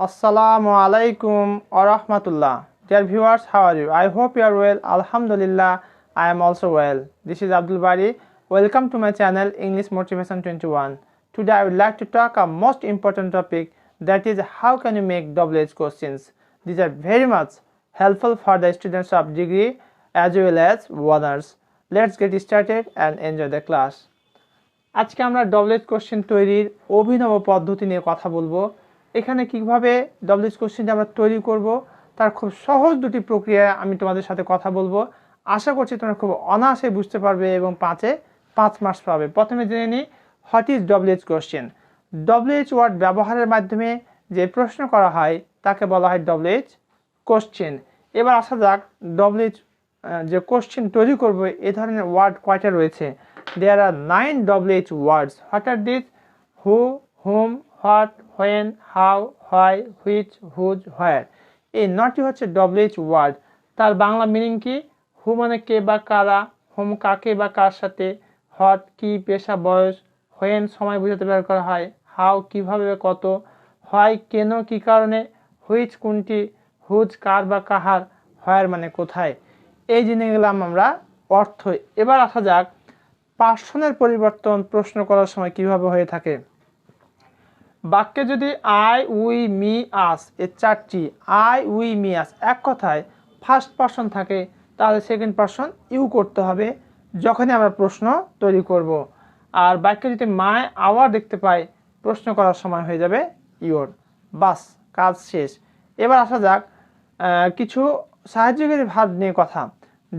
Assalamu alaikum wa rahmatullah. Dear viewers, how are you? I hope you are well. Alhamdulillah, I am also well. This is Abdul Bari. Welcome to my channel English Motivation 21. Today I would like to talk a most important topic, that is how can you make double edge questions. These are very much helpful for the students of degree as well as honors. Let's get started and enjoy the class. আজকে আমরা double edge question তৈরির অভিনব পদ্ধতি নিয়ে কথা বলবো। এখানে কিভাবে ডাবল এজ কোশ্চেনটা আমরা তৈরি করব তার খুব সহজ দুটি প্রক্রিয়া আমি তোমাদের সাথে কথা বলবো। আশা করছি তোমরা খুব অনায়াসে বুঝতে পারবে এবং 5-এ 5 মার্কস পাবে। প্রথমে জেনে নিই what is W H question. W H word ব্যবহারের মাধ্যমে যে প্রশ্ন করা হয় তাকে বলা হয় ডাবল এজ কোশ্চেন। এবার আসা যাক ডাবল এজ যে কোশ্চেন তৈরি করব এই ধরনের ওয়ার্ড কয়টা রয়েছে। There are 9 W H words. What are this? Who, whom, what, when, how, why, which, whose, where। এই 9টি হচ্ছে ডাবল এজ ওয়ার্ড। তার বাংলা মিনিং কি? হু মানে কে বা কারা, হুম কাকে বা কার সাথে, হোয়াট কি পেশা বয়স, when সময় বোঝাতে ব্যবহার করা হয়, হাউ কিভাবে কত, হোয়াই কেন কি কারণে, হুইচ কোনটি, হুজ কার বা কাহার, হোয়ার মানে কোথায়। এই জেনে গেলাম আমরা অর্থ। এবার আসা যাক পার্সনের পরিবর্তন প্রশ্ন করার সময় কিভাবে হয়ে থাকে। বাক্যে যদি আই, উই, মি, আস এই 4টি আই, উই, মি, আস এক কথায় ফার্স্ট পারসন থাকে তাহলে সেকেন্ড পারসন ইউ করতে হবে যখনই আমরা প্রশ্ন তৈরি করব। আর বাক্যে যদি মাই, আওয়ার দেখতে পাই প্রশ্ন করার সময় হয়ে যাবে ইওর। বাস কাজ শেষ। এবার আসা যাক কিছু সাহায্যকারী ভার্ব নিয়ে কথা।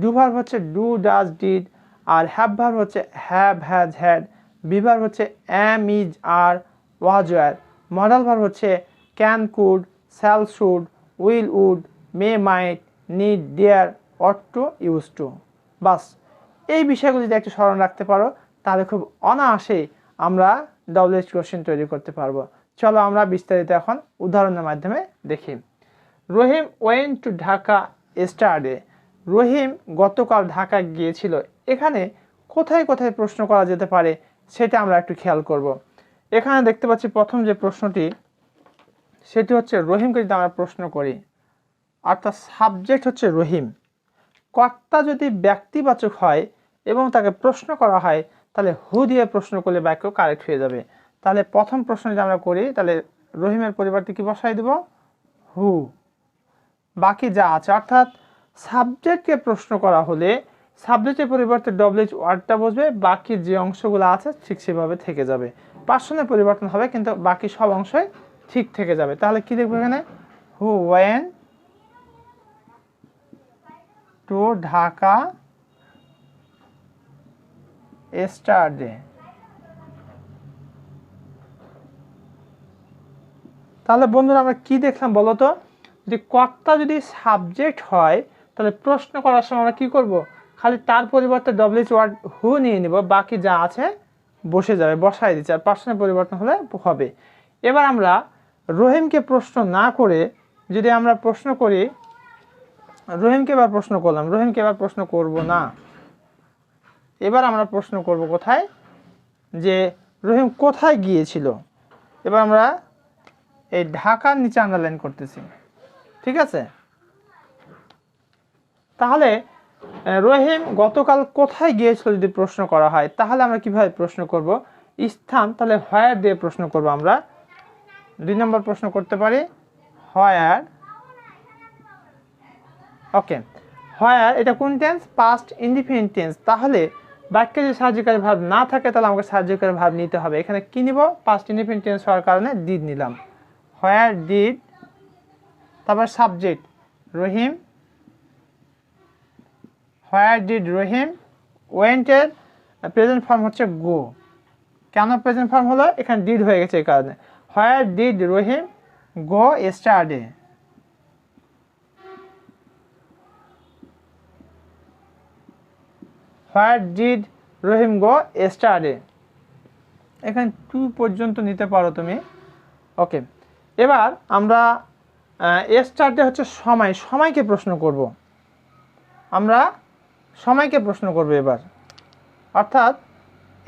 ডু ভার্ব হচ্ছে ডু, ডাজ, ডিড। আর হ্যাভ ভার্ব হচ্ছে have, has, had. Be verb হচ্ছে am, is, are, was, were। Modal verb হচ্ছে can, could, shall, should, will, would, may, might, need, dare, ought to, used to. বাস এই বিষয়গুলো যদি একটু স্মরণ রাখতে পারো তাহলে খুব অনায়াসেই আমরা ডাবল এজ কোশ্চেন তৈরি করতে পারবো। চলো আমরা বিস্তারিত এখন উদাহরণের মাধ্যমে দেখি। রহিম ওয়েন্ট টু ঢাকা yesterday। রহিম গতকাল ঢাকা গিয়েছিল। এখানে কোথায় কোথায় প্রশ্ন করা যেতে পারে সেটা আমরা একটু খেয়াল করব। এখানে দেখতে পাচ্ছি প্রথম যে প্রশ্নটি সেটি হচ্ছে রহিমকে যদি আমরা প্রশ্ন করি, অর্থাৎ সাবজেক্ট হচ্ছে রহিম, কর্তা যদি ব্যক্তিবাচক হয় এবং তাকে প্রশ্ন করা হয় তাহলে হু দিয়ে প্রশ্ন করলে বাক্য কারেক্ট হয়ে যাবে। তাহলে প্রথম প্রশ্ন যদি আমরা করি তাহলে রহিমের পরিবর্তে কি বসাই দেব? হু। বাকি যা আছে অর্থাৎ সাবজেক্টকে প্রশ্ন করা হলে সাবজেক্টের পরিবর্তে ডাবল এজ ওয়ার্ডটা বসবে, বাকি যে অংশগুলো আছে ঠিক সেভাবে থেকে যাবে। পার্সনের পরিবর্তন হবে কিন্তু বাকি সব অংশই ঠিক থেকে যাবে। তাহলে কি দেখবো এখানে? হু ওয়েন টু ঢাকা yesterday। তাহলে বন্ধুরা আমরা কি দেখলাম বলো তো? যদি কর্তা যদি সাবজেক্ট হয় তাহলে প্রশ্ন করার সময় আমরা কি করব? খালি তার পরিবর্তে ডাবল এজ ওয়ার্ড হু নিয়ে নিব, বাকি যা আছে বসে যাবে, বসাই দিচ্ছে। আর পার্সনের পরিবর্তন হলে হবে। এবার আমরা রহিমকে প্রশ্ন না করে যদি আমরা প্রশ্ন করি, রহিমকে এবার প্রশ্ন করলাম, রহিমকে এবার প্রশ্ন করব না। এবার আমরা প্রশ্ন করব কোথায়? যে রহিম কোথায় গিয়েছিল। এবার আমরা এই ঢাকার নিচে আন্ডারলাইন করতেছি, ঠিক আছে? তাহলে রহিম গতকাল কোথায় গিয়েছিল যদি প্রশ্ন করা হয় তাহলে আমরা কিভাবে প্রশ্ন করব? স্থান, তাহলে হোয়ার দিয়ে প্রশ্ন করব আমরা। 2 নম্বর প্রশ্ন করতে পারি হোয়ার। ওকে, হোয়ার এটা কোন টেন্স? Past indefinite tense. তাহলে বাক্যে যদি সাহায্যকারী ভার্ব না থাকে তাহলে আমাকে সাহায্যকারী ভার্ব নিতে হবে। এখানে কি নিব? পাস্ট ইনডিফিনিট টেন্স হওয়ার কারণে ডিড নিলাম। হোয়ার ডিড, তারপর subject Rahim. Where did Rahim ওয়েন্টের প্রেজেন্ট ফর্ম হচ্ছে গো। কেন প্রেজেন্ট ফর্ম হলো? এখানে ডিড হয়ে গেছে এই কারণে। হোয়ার did Rahim go yesterday। Where did Rahim go yesterday। এখানে 2 পর্যন্ত নিতে পারো তুমি। ওকে, এবার আমরা yesterday হচ্ছে সময়, সময়কে প্রশ্ন করব। আমরা সময়কে প্রশ্ন করব এবার, অর্থাৎ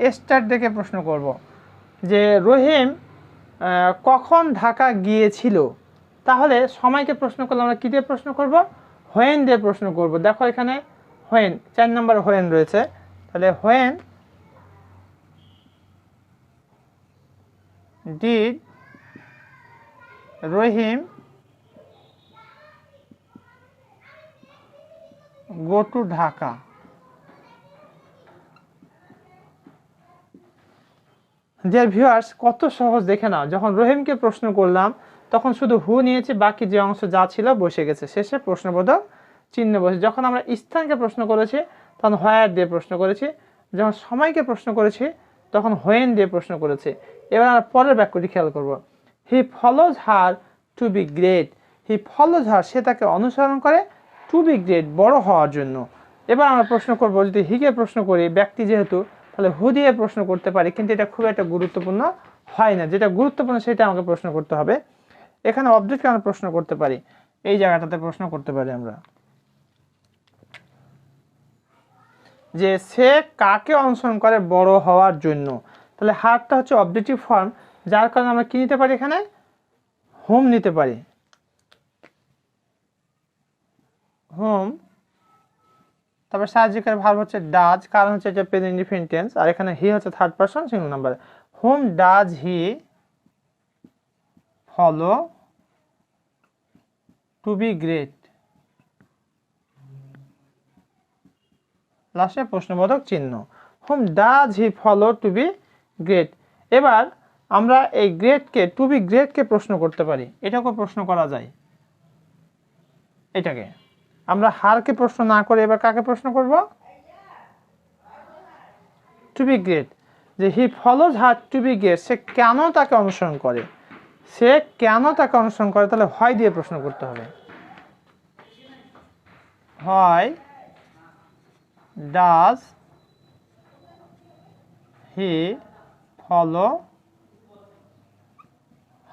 yesterday-কে প্রশ্ন করব যে রহিম কখন ঢাকা গিয়েছিল। তাহলে সময়কে প্রশ্ন করলে আমরা কী দিয়ে প্রশ্ন করব? হোয়েন দিয়ে প্রশ্ন করব। দেখো এখানে হোয়েন 4 নম্বর হোয়েন রয়েছে, তাহলে when did Rahim go to Dhaka? Dear viewers, কত সহজ দেখে নাও। যখন রহিমকে প্রশ্ন করলাম তখন শুধু হু নিয়েছি, বাকি যে অংশ যা ছিল বসে গেছে, শেষে প্রশ্নবোধক চিহ্ন বসে। যখন আমরা স্থানকে প্রশ্ন করেছি তখন হোয়ার দিয়ে প্রশ্ন করেছি, যখন সময়কে প্রশ্ন করেছি তখন হোয়েন দিয়ে প্রশ্ন করেছি। এবার আমরা পরের বাক্যটি খেয়াল করব। He follows her to be great. He follows her, সে তাকে অনুসরণ করে, টু বি গ্রেট, বড় হওয়ার জন্য। এবার আমরা প্রশ্ন করব, যদি হিকে প্রশ্ন করি, ব্যক্তি যেহেতু, তাহলে হু দিয়ে প্রশ্ন করতে পারি, কিন্তু এটা খুব একটা গুরুত্বপূর্ণ হয় না। যেটা গুরুত্বপূর্ণ সেটা আমাকে প্রশ্ন করতে হবে। এখানে অবজেক্টকে আমরা প্রশ্ন করতে পারি, এই জায়গাটাতে প্রশ্ন করতে পারি আমরা যে সে কাকে অনুসরণ করে বড় হওয়ার জন্য। তাহলে হারটা হচ্ছে অবজেক্টিভ ফর্ম, যার কারণে আমরা কি নিতে পারি, এখানে হোম নিতে পারি, হোম। তারপর সাহায্যকারী ভার্ব হচ্ছে ডাজ, কারণ হচ্ছে এটা প্রেজেন্ট ইনডিফিনিট টেন্স, আর এখানে হি হচ্ছে third person singular number. Home does he follow to be great, লাস্টে প্রশ্নবোধক চিহ্ন। Home does he follow to be great. এবার আমরা এই গ্রেটকে, টু বি গ্রেটকে প্রশ্ন করতে পারি, এটাকেও প্রশ্ন করা যায়। এটাকে আমরা হারকে প্রশ্ন না করে এবার কাকে প্রশ্ন করব? টু বি গ্রেট, যে he follows her to be great, সে কেন তাকে অনুসরণ করে, সে কেন তাকে অনুসরণ করে। তাহলে হয় দিয়ে প্রশ্ন করতে হবে, হয় ডাজ হি ফলো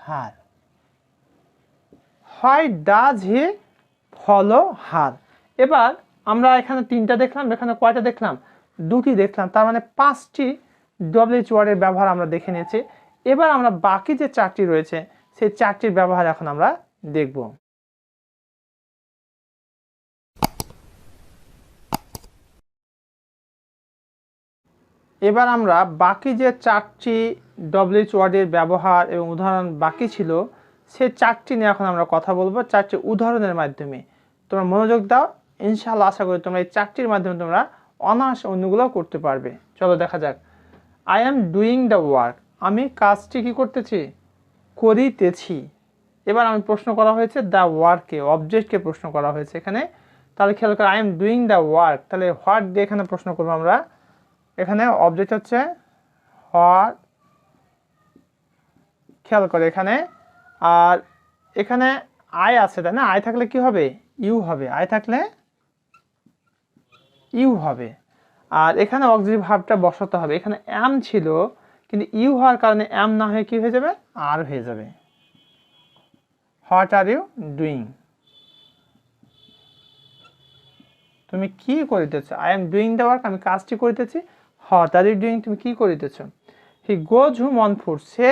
হার, হয় ডাজ হি ফলো হার। এবার আমরা এখানে 3টা দেখলাম, এখানে কয়টা দেখলাম? 2টি দেখলাম, তার মানে 5টি ডব্লিউএইচ ওয়ার্ডের ব্যবহার আমরা দেখে নিয়েছি। এবার আমরা বাকি যে 4টি রয়েছে সেই 4টির ব্যবহার এখন আমরা দেখব। এবার আমরা বাকি যে 4টি ডব্লিউএইচ ওয়ার্ডের ব্যবহার এবং উদাহরণ বাকি ছিল সেই 4টি নিয়ে এখন আমরা কথা বলবো, 4টি উদাহরণের মাধ্যমে। তোমরা মনোযোগ দাও, ইনশাআল্লাহ আশা করি তোমরা এই 4টির মাধ্যমে তোমরা অনায়াসে অন্যগুলো করতে পারবে। চলো দেখা যাক। I am doing the work, আমি কাজটি কি করতেছি? করিতেছি। এবার আমি প্রশ্ন করা হয়েছে দ্য ওয়ার্ককে, অবজেক্টকে প্রশ্ন করা হয়েছে এখানে। তাহলে খেয়াল করে, I am doing the work, তাহলে হোয়াট দিয়ে এখানে প্রশ্ন করবো আমরা। এখানে অবজেক্ট হচ্ছে হোয়াট, খেয়াল করে এখানে। আর এখানে আই আছে, তাই না? আই থাকলে কি হবে? ইউ হবে। আই থাকলে ইউ হবে। আর এখানে অক্সিলারি ভার্বটা বসাতে হবে। এখানে অ্যাম ছিল, কিন্তু ইউ হওয়ার কারণে অ্যাম না হয়ে কি হয়ে যাবে? আর হয়ে যাবে। হোয়াট আর ইউ ডুইং, তুমি কি করিতেছ? I am doing the work, আমি কাজটি করিতেছি। হোয়াট আর ইউ ডুইং, তুমি কি করিতেছ? হি গোজ হুম অন ফুট, সে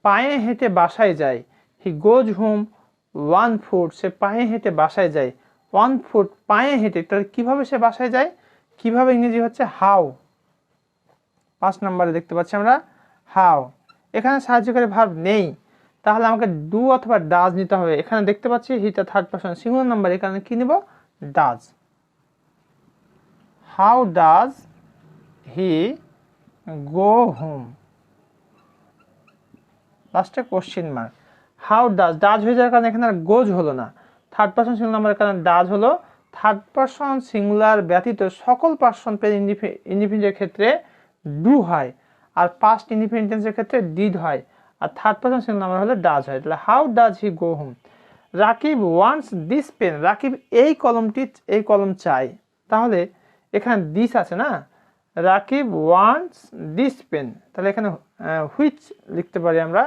পায়ে হেঁটে বাসায় যায়। হি গোজ হুম 1 ফুট, সে পায়ে হেঁটে বাসায় যায়। 1 ফুট, পায়ে হেঁটে, তাহলে কিভাবে সে বাসায় যায়? কিভাবে ইংরেজি হচ্ছে হাউ। 5 নম্বরে দেখতে পাচ্ছি আমরা হাউ। এখানে সাহায্যকারী ভার্ব নেই, তাহলে আমাকে ডু অথবা ডাজ নিতে হবে। এখানে দেখতে পাচ্ছি হিটা থার্ড পারসন সিঙ্গুলার নাম্বার, এখানে কি নিব? Does. How does he go home, লাস্টে question mark. How does, does হয়ে যাওয়ার কারণে এখানে আর গোজ হলো না, থার্ড পারসন সিঙ্গুলার নাম্বারের কারণে ডাজ হলো। থার্ড পারসন সিঙ্গুলার ব্যতীত সকল পারসন ইন্ডিপেন্ডেন্টের ক্ষেত্রে ডু হয়, আর পাস্ট ইন্ডিপেন্ডেন্সের ক্ষেত্রে ডিড হয়, আর থার্ড পারসন সিঙ্গুলার নাম্বার হলে ডাজ হয়। তাহলে how does he go home. Rakib wants this pen, Rakib এই কলমটি, এই কলম চাই। তাহলে এখানে দিস আছে না, রাকিব ওয়ান্টস দিস পেন, তাহলে এখানে হুইচ লিখতে পারি আমরা,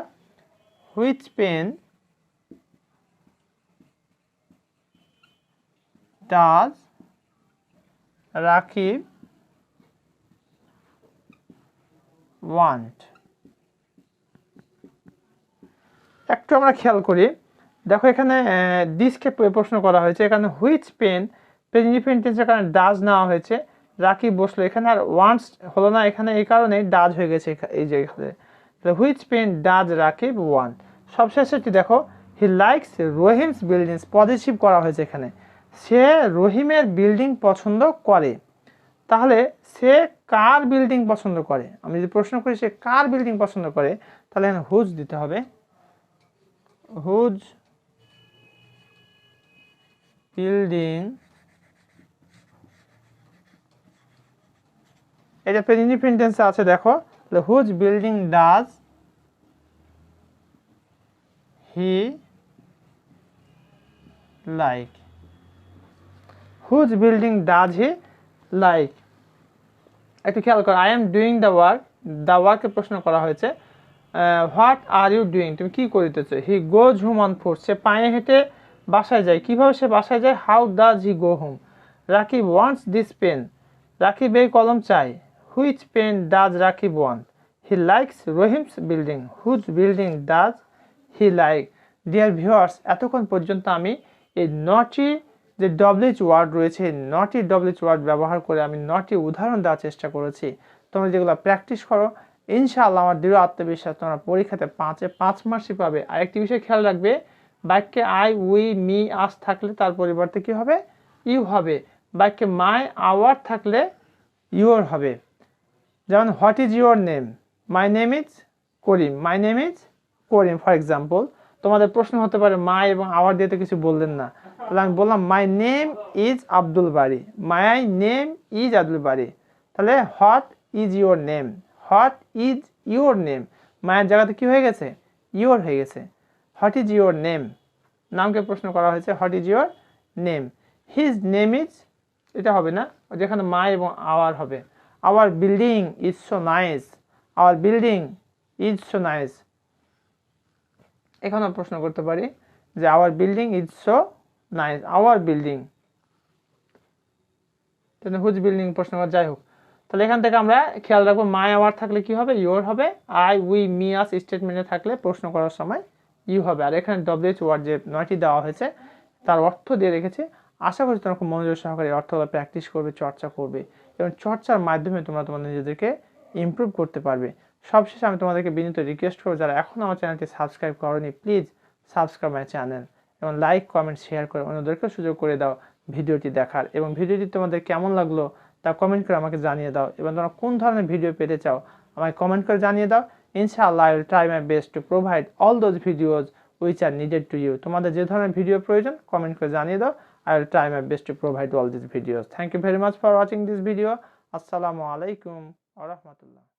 which pen does Rakib want. একটু আমরা খেয়াল করি, দেখো এখানে দিসকে প্রশ্ন করা হয়েছে, এখানে হুইচ পেন প্রেজেন্ট ইনডিফারেন্ট টেন্সের কারণে ডাজ নেওয়া হয়েছে, রাকিব বসলো, এখানে আর ওয়ান্টস হলো না, এখানে এই কারণে ডাজ হয়ে গেছে এই যে এখানে। Which pen does Rakib want. সবশেষে দেখো he likes Rahim's buildings, positive করা হয়েছে এখানে, সে রহিমের বিল্ডিং পছন্দ করে। তাহলে সে কার বিল্ডিং পছন্দ করে, আমি যদি প্রশ্ন করি সে কার বিল্ডিং পছন্দ করে, তাহলে এখানে হুজ দিতে হবে, হুজ বিল্ডিং, এটা প্রেজেন্ট ইনডিফারেন্ট টেন্সে আছে দেখো, whose building does he like, whose building does he like. একটু খেয়াল করো, I am doing the work, the ওয়ার্কের প্রশ্ন করা হয়েছে, হোয়াট আর ইউ ডুইং, তুমি কি করিতেছো। He goes home on foot, সে পায়ে হেঁটে বাসায় যায়, কিভাবে সে বাসায় যায়, how does he go home. Rakib wants this pen, Rakib এই কলম চাই, which pen does Rakib want. He likes Rahim's building, whose building does he like. Dear viewers, এতক্ষণ পর্যন্ত আমি এই নটি যে ডব্লিউএইচ ওয়ার্ড রয়েছে, নটি ডব্লিউএইচ ওয়ার্ড ব্যবহার করে আমি নটি উদাহরণ দেওয়ার চেষ্টা করেছি। তোমরা যেগুলো প্র্যাকটিস করো, ইনশাআল্লাহ আমার দৃঢ় আত্মবিশ্বাস তোমরা পরীক্ষাতে 5 মার্কসই পাবে। আরেকটি বিষয় খেয়াল রাখবে, বাক্যে আই, উই, মি, আস থাকলে তার পরিবর্তে কি হবে, ইউ হবে। বাক্যে মাই, আওয়ার থাকলে ইউর হবে। যেমন what is your name, my name is Karim, my name is Karim for example. তোমাদের প্রশ্ন হতে পারে মাই এবং আওয়ার দিয়ে তো কিছু বললেন না, তাহলে আমি বললাম my name is Abdul Bari, my name is Abdul Bari. তাহলে what is your name, what is your name, মায়ের জায়গাতে কি হয়ে গেছে, ইউর হয়ে গেছে। হোয়াট ইজ ইউর নেম, নামকে প্রশ্ন করা হয়েছে, what is your name. His name is, এটা হবে না, যেখানে মাই এবং আওয়ার হবে। Our building is so nice, our building is so nice. এখানেও প্রশ্ন করতে পারি যে our building is so nice, our building, whose building প্রশ্ন করা, যাই হোক। তাহলে এখান থেকে আমরা খেয়াল রাখবো, মাই আওয়ার থাকলে কি হবে, ইউর হবে। আই, উই, মি, আস স্টেটমেন্টে থাকলে প্রশ্ন করার সময় ইউ হবে। আর এখানে ডব্লিউএইচ ওয়ার্ড যে 9টি দেওয়া হয়েছে তার অর্থ দিয়ে রেখেছে। আশা করি তোমরা খুব মনোযোগ সহকারে অর্থগুলো প্র্যাকটিস করবে, চর্চা করবে, এবং চর্চার মাধ্যমে তোমরা তোমাদের নিজেদেরকে ইমপ্রুভ করতে পারবে। সবশেষে আমি তোমাদেরকে বিনীত রিকোয়েস্ট করবো, যারা এখন আমার চ্যানেলটি সাবস্ক্রাইব করোনি, প্লিজ সাবস্ক্রাইব মাই চ্যানেল, এবং লাইক, কমেন্ট, শেয়ার করে অন্যদেরকেও সুযোগ করে দাও ভিডিওটি দেখার। এবং ভিডিওটি তোমাদের কেমন লাগলো তা কমেন্ট করে আমাকে জানিয়ে দাও, এবং তোমরা কোন ধরনের ভিডিও পেতে চাও আমাকে কমেন্ট করে জানিয়ে দাও। ইনশাআল্লাহ I will try my best to provide all those videos which are needed to you. তোমাদের যে ধরনের ভিডিও প্রয়োজন কমেন্ট করে জানিয়ে দাও। I will try my best to provide all these videos. Thank you very much for watching this video. Assalamu alaikum wa rahmatullah.